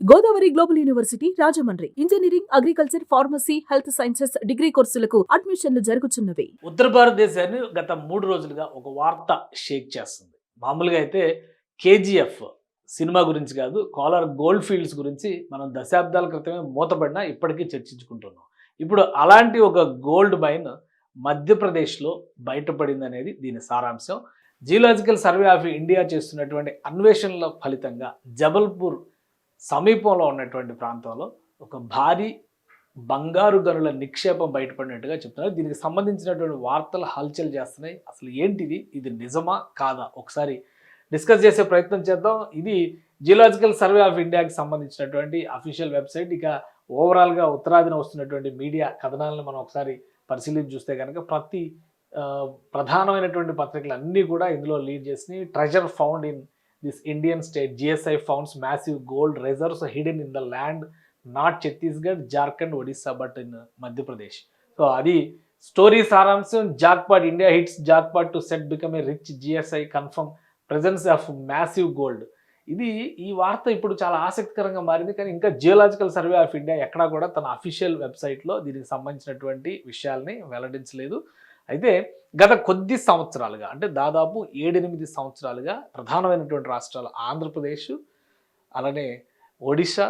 Godavari global university Rajahmundry engineering, agriculture, pharmacy, health sciences degree కోర్సులకు అడ్మిషన్లు జరుగుతున్నవి. ఉత్తర భారతదేశాన్ని గత 3 రోజులుగా ఒక వార్త షేక్ చేస్తుంది. మామూలుగా అయితే కేజీఎఫ్ సినిమా గురించి కాదు, కోలార్ గోల్డ్ ఫీల్డ్స్ గురించి మనం దశాబ్దాల క్రితమే మూతపడినా ఇప్పటికీ చర్చించుకుంటున్నాం. ఇప్పుడు అలాంటి ఒక గోల్డ్ మైన్ మధ్యప్రదేశ్లో బయటపడింది అనేది దీని సారాంశం. జియోలాజికల్ సర్వే ఆఫ్ ఇండియా చేస్తున్నటువంటి అన్వేషణల ఫలితంగా జబల్పూర్ సమీపంలో ఉన్నటువంటి ప్రాంతంలో ఒక భారీ బంగారు గనుల నిక్షేపం బయటపడినట్టుగా చెప్తున్నారు. దీనికి సంబంధించినటువంటి వార్తలు హల్చల్ చేస్తున్నాయి. అసలు ఏంటిది, ఇది నిజమా కాదా, ఒకసారి డిస్కస్ చేసే ప్రయత్నం చేద్దాం. ఇది జియోలాజికల్ సర్వే ఆఫ్ ఇండియాకి సంబంధించినటువంటి అఫీషియల్ వెబ్సైట్. ఇక ఓవరాల్గా ఉత్తరాదిన వస్తున్నటువంటి మీడియా కథనాలను మనం ఒకసారి పరిశీలించి చూస్తే కనుక ప్రతి ప్రధానమైనటువంటి పత్రికలు అన్నీ కూడా ఇందులో లీడ్ చేసినాయి. Treasure found in this Indian state, GSI founds massive gold reserves hidden in the land not Chhattisgarh, Jharkhand, Odisha but in Madhya Pradesh. So అది స్టోరీ సారాంశం. Jackpot, India hits jackpot to set become a rich, GSI confirm presence of massive gold. ఈ వార్త ఇప్పుడు చాలా ఆసక్తికరంగా మారింది. కానీ ఇంకా జియోలాజికల్ సర్వే ఆఫ్ ఇండియా ఎక్కడా కూడా తన అఫీషియల్ వెబ్సైట్లో దీనికి సంబంధించినటువంటి విషయాల్ని వెల్లడించలేదు. అయితే గత కొద్ది సంవత్సరాలుగా, అంటే దాదాపు 7-8 సంవత్సరాలుగా ప్రధానమైనటువంటి రాష్ట్రాలు ఆంధ్రప్రదేశ్, అలానే ఒడిశా,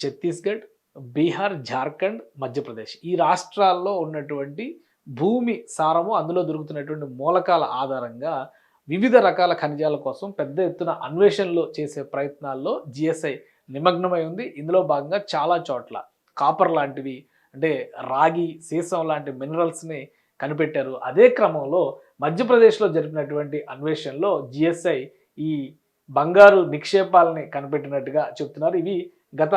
ఛత్తీస్గఢ్, బీహార్, జార్ఖండ్, మధ్యప్రదేశ్, ఈ రాష్ట్రాల్లో ఉన్నటువంటి భూమి సారము, అందులో దొరుకుతున్నటువంటి మూలకాల ఆధారంగా వివిధ రకాల ఖనిజాల కోసం పెద్ద ఎత్తున అన్వేషణలు చేసే ప్రయత్నాల్లో జిఎస్ఐ నిమగ్నమై ఉంది. ఇందులో భాగంగా చాలా చోట్ల కాపర్ లాంటివి, అంటే రాగి, సీసం లాంటి మినరల్స్ని కనిపెట్టారు. అదే క్రమంలో మధ్యప్రదేశ్లో జరిపినటువంటి అన్వేషణలో జిఎస్ఐ ఈ బంగారు నిక్షేపాలని కనిపెట్టినట్టుగా చెప్తున్నారు. ఇవి గత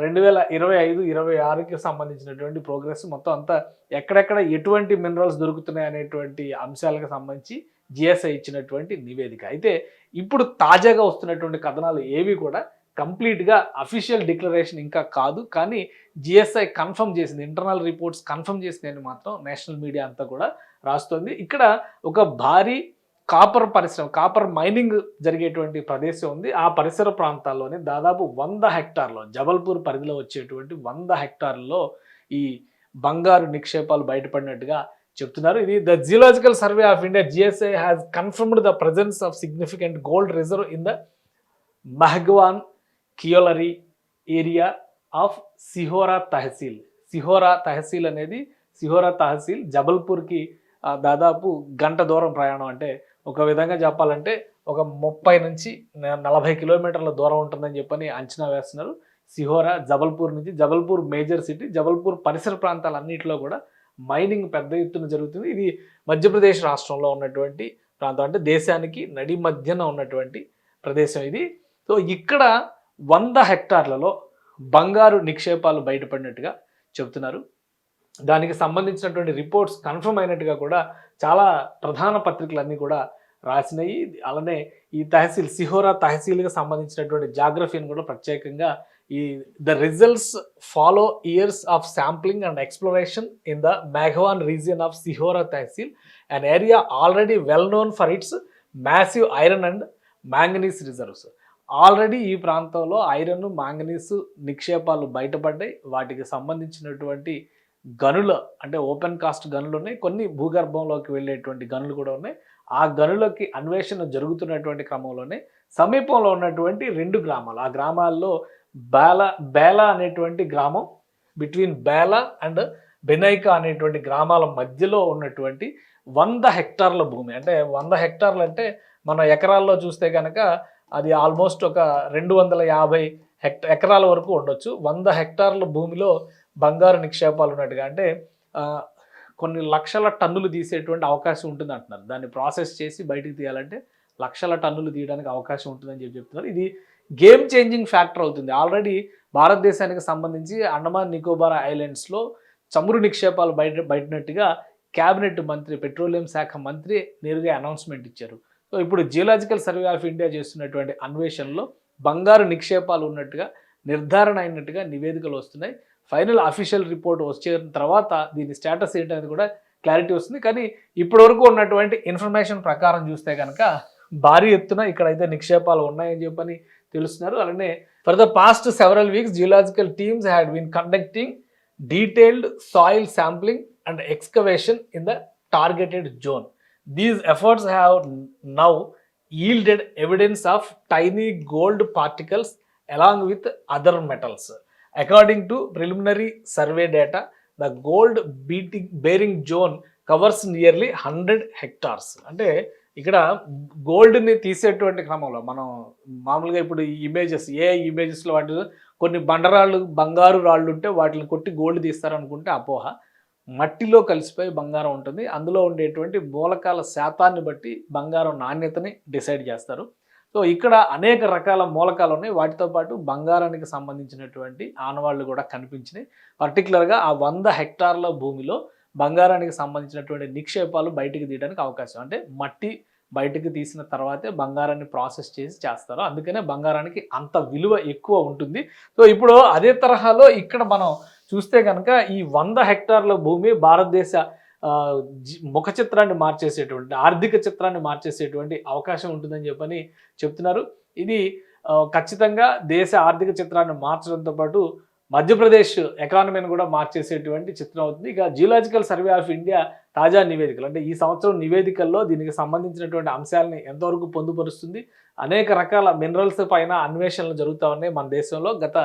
2025-26కి సంబంధించినటువంటి ప్రోగ్రెస్. మొత్తం అంతా ఎక్కడెక్కడ ఎటువంటి మినరల్స్ దొరుకుతున్నాయి అనేటువంటి అంశాలకు సంబంధించి జిఎస్ఐ ఇచ్చినటువంటి నివేదిక. అయితే ఇప్పుడు తాజాగా వస్తున్నటువంటి కథనాలు ఏవి కూడా కంప్లీట్గా అఫీషియల్ డిక్లరేషన్ ఇంకా కాదు. కానీ జిఎస్ఐ కన్ఫర్మ్ చేసింది, ఇంటర్నల్ రిపోర్ట్స్ కన్ఫర్మ్ చేసిందని మాత్రం నేషనల్ మీడియా అంతా కూడా రాస్తుంది. ఇక్కడ ఒక భారీ కాపర్ పరిశ్రమ, కాపర్ మైనింగ్ జరిగేటువంటి ప్రదేశం ఉంది. ఆ పరిసర ప్రాంతాల్లోనే దాదాపు 100 హెక్టార్లో, జబల్పూర్ పరిధిలో వచ్చేటువంటి 100 హెక్టార్లలో ఈ బంగారు నిక్షేపాలు బయటపడినట్టుగా చెప్తున్నారు. ఇది the geological survey of India, GSI has confirmed the presence of significant gold reserve in the Mahagwan Keolari area of Sihora tehsil. Sihora tehsil అనేది, సిహోరా తహసీల్ జబల్పూర్కి దాదాపు గంట దూరం ప్రయాణం. అంటే ఒక విధంగా చెప్పాలంటే ఒక 30 నుంచి 40 కిలోమీటర్ల దూరం ఉంటుందని చెప్పని అంచనా వేస్తున్నారు. సిహోరా జబల్పూర్ నుంచి, జబల్పూర్ మేజర్ సిటీ, జబల్పూర్ పరిసర ప్రాంతాలన్నింటిలో కూడా మైనింగ్ పెద్ద ఎత్తున జరుగుతుంది. ఇది మధ్యప్రదేశ్ రాష్ట్రంలో ఉన్నటువంటి ప్రాంతం, అంటే దేశానికి నడి మధ్యన ఉన్నటువంటి ప్రదేశం ఇది. సో ఇక్కడ 100 హెక్టార్లలో బంగారు నిక్షేపాలు బయటపడినట్టుగా చెబుతున్నారు. దానికి సంబంధించినటువంటి రిపోర్ట్స్ కన్ఫర్మ్ అయినట్టుగా కూడా చాలా ప్రధాన పత్రికలన్నీ కూడా రాసినాయి. అలానే ఈ తహసీల్, సిహోరా తహసీల్కి సంబంధించినటువంటి జాగ్రఫీని కూడా ప్రత్యేకంగా the results follow years of sampling and exploration in the మెఘవాన్ region of Sihora tehsil, an area already well known for its massive iron and manganese reserves. Already ఈ ప్రాంతంలో ఐరన్, మాంగనీస్ నిక్షేపాలు బయటపడ్డాయి. వాటికి సంబంధించినటువంటి గనుల, అంటే ఓపెన్ కాస్ట్ గనులు ఉన్నాయి, కొన్ని భూగర్భంలోకి వెళ్ళేటువంటి గనులు కూడా ఉన్నాయి. ఆ గనులకి అన్వేషణ జరుగుతున్నటువంటి క్రమంలోనే సమీపంలో ఉన్నటువంటి 2 గ్రామాలు, ఆ గ్రామాల్లో బేలా అనేటువంటి గ్రామం, బిట్వీన్ బేలా అండ్ బెనైకా అనేటువంటి గ్రామాల మధ్యలో ఉన్నటువంటి 100 హెక్టార్ల భూమి, అంటే 100 హెక్టార్లు అంటే మన ఎకరాల్లో చూస్తే కనుక అది ఆల్మోస్ట్ ఒక 250 ఎకరాల వరకు ఉండొచ్చు. 100 హెక్టార్ల భూమిలో బంగారు నిక్షేపాలు ఉన్నట్టుగా, అంటే కొన్ని లక్షల టన్నులు తీసేటువంటి అవకాశం ఉంటుంది అంటున్నారు. దాన్ని ప్రాసెస్ చేసి బయటికి తీయాలంటే లక్షల టన్నులు తీయడానికి అవకాశం ఉంటుందని చెప్తున్నారు. ఇది గేమ్ చేంజింగ్ ఫ్యాక్టర్ అవుతుంది. ఆల్రెడీ భారతదేశానికి సంబంధించి అండమాన్ నికోబార్ ఐలాండ్స్లో చమురు నిక్షేపాలు బయటనట్టుగా క్యాబినెట్ మంత్రి, పెట్రోలియం శాఖ మంత్రి నేరుగా అనౌన్స్మెంట్ ఇచ్చారు. సో ఇప్పుడు జియోలాజికల్ సర్వే ఆఫ్ ఇండియా చేస్తున్నటువంటి అన్వేషణలో బంగారు నిక్షేపాలు ఉన్నట్టుగా నిర్ధారణ అయినట్టుగా నివేదికలు వస్తున్నాయి. ఫైనల్ అఫీషియల్ రిపోర్ట్ వచ్చిన తర్వాత దీని స్టేటస్ ఏంటనేది కూడా క్లారిటీ వస్తుంది. కానీ ఇప్పటివరకు ఉన్నటువంటి ఇన్ఫర్మేషన్ ప్రకారం చూస్తే కనుక భారీ ఎత్తున ఇక్కడైతే నిక్షేపాలు ఉన్నాయని చెప్పని తెలుస్తున్నారు. అలానే for the past several weeks geological teams had been conducting detailed soil sampling and excavation in the targeted zone. These efforts have now yielded evidence of tiny gold particles along with other metals. According to preliminary survey data, the gold bearing zone covers nearly 100 hectares. అంటే ఇక్కడ గోల్డ్ని తీసేటువంటి క్రమంలో మనం మామూలుగా ఇప్పుడు ఈ ఇమేజెస్లో వాటి కొన్ని బండరాళ్ళు బంగారు రాళ్ళు ఉంటే వాటిని కొట్టి గోల్డ్ తీస్తారనుకుంటే అపోహ. మట్టిలో కలిసిపోయి బంగారం ఉంటుంది. అందులో ఉండేటువంటి మూలకాల శాతాన్ని బట్టి బంగారం నాణ్యతని డిసైడ్ చేస్తారు. సో ఇక్కడ అనేక రకాల మూలకాలు ఉన్నాయి. వాటితో పాటు బంగారానికి సంబంధించినటువంటి ఆనవాళ్ళు కూడా కనిపించినాయి. పర్టికులర్గా ఆ 100 హెక్టార్ల భూమిలో బంగారానికి సంబంధించినటువంటి నిక్షేపాలు బయటికి తీయడానికి అవకాశం. అంటే మట్టి బయటికి తీసిన తర్వాతే బంగారాన్ని ప్రాసెస్ చేస్తారు. అందుకనే బంగారానికి అంత విలువ ఎక్కువ ఉంటుంది. సో ఇప్పుడు అదే తరహాలో ఇక్కడ మనం చూస్తే కనుక ఈ 100 హెక్టార్ల భూమి భారతదేశ ముఖ చిత్రాన్ని మార్చేసేటువంటి ఆర్థిక చిత్రాన్ని మార్చేసేటువంటి అవకాశం ఉంటుందని చెప్పని చెప్తున్నారు. ఇది ఖచ్చితంగా దేశ ఆర్థిక చిత్రాన్ని మార్చడంతో పాటు మధ్యప్రదేశ్ ఎకానమీని కూడా మార్చేసేటువంటి చిత్రం అవుతుంది. ఇక జియోలాజికల్ సర్వే ఆఫ్ ఇండియా తాజా నివేదికలు అంటే ఈ సంవత్సరం నివేదికల్లో దీనికి సంబంధించినటువంటి అంశాలని ఎంతవరకు పొందుపరుస్తుంది, అనేక రకాల మినరల్స్ పైన అన్వేషణలు జరుగుతూ ఉన్నాయి మన దేశంలో. గత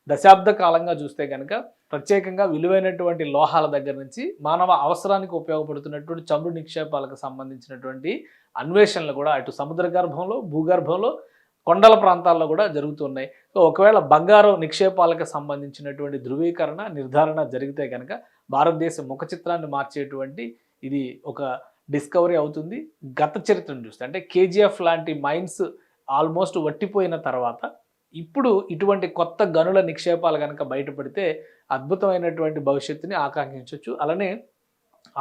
దశాబ్ద కాలంగా చూస్తే కనుక ప్రత్యేకంగా విలువైనటువంటి లోహాల దగ్గర నుంచి మానవ అవసరానికి ఉపయోగపడుతున్నటువంటి చమురు నిక్షేపాలకు సంబంధించినటువంటి అన్వేషణలు కూడా అటు సముద్ర గర్భంలో, భూగర్భంలో, కొండల ప్రాంతాల్లో కూడా జరుగుతున్నాయి. సో ఒకవేళ బంగారం నిక్షేపాలకు సంబంధించినటువంటి ధృవీకరణ నిర్ధారణ జరిగితే కనుక భారతదేశ ముఖ చిత్రాన్ని మార్చేటువంటి ఇది ఒక డిస్కవరీ అవుతుంది. గత చరిత్రను చూస్తే అంటే కేజీఎఫ్ లాంటి మైన్స్ ఆల్మోస్ట్ వట్టిపోయిన తర్వాత ఇప్పుడు ఇటువంటి కొత్త గనుల నిక్షేపాలు కనుక బయటపడితే అద్భుతమైనటువంటి భవిష్యత్తుని ఆకాంక్షించవచ్చు. అలానే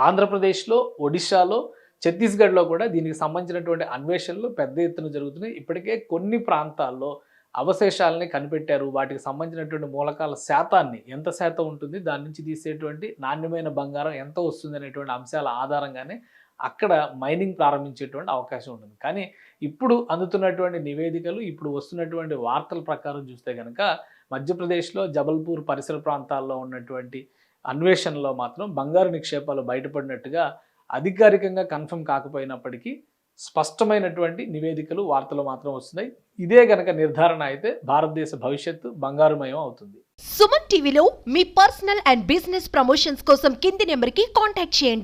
ఆంధ్రప్రదేశ్లో, ఒడిశాలో, ఛత్తీస్గఢ్లో కూడా దీనికి సంబంధించినటువంటి అన్వేషణలు పెద్ద ఎత్తున జరుగుతున్నాయి. ఇప్పటికే కొన్ని ప్రాంతాల్లో అవశేషాలని కనిపెట్టారు. వాటికి సంబంధించినటువంటి మూలకాల శాతాన్ని ఎంత శాతం ఉంటుంది, దాని నుంచి తీసేటువంటి నాణ్యమైన బంగారం ఎంత వస్తుంది అనేటువంటి అంశాల ఆధారంగానే అక్కడ మైనింగ్ ప్రారంభించేటువంటి అవకాశం ఉంటుంది. కానీ ఇప్పుడు అందుతున్నటువంటి నివేదికలు, ఇప్పుడు వస్తున్నటువంటి వార్తల ప్రకారం చూస్తే కనుక మధ్యప్రదేశ్లో జబల్పూర్ పరిసర ప్రాంతాల్లో ఉన్నటువంటి అన్వేషణలో మాత్రం బంగారు నిక్షేపాలు బయటపడినట్టుగా అధికారికంగా కన్ఫర్మ్ కాకపోయినప్పటికీ స్పష్టమైనటువంటి నివేదికలు, వార్తలు మాత్రం వస్తున్నాయి. ఇదే గనక నిర్ధారణ అయితే భారతదేశ భవిష్యత్తు బంగారుమయం అవుతుంది. సుమన్ టీవీలో మీ పర్సనల్ అండ్ బిజినెస్ ప్రమోషన్స్ కోసం కింది నెంబర్కి కాంటాక్ట్ చేయండి.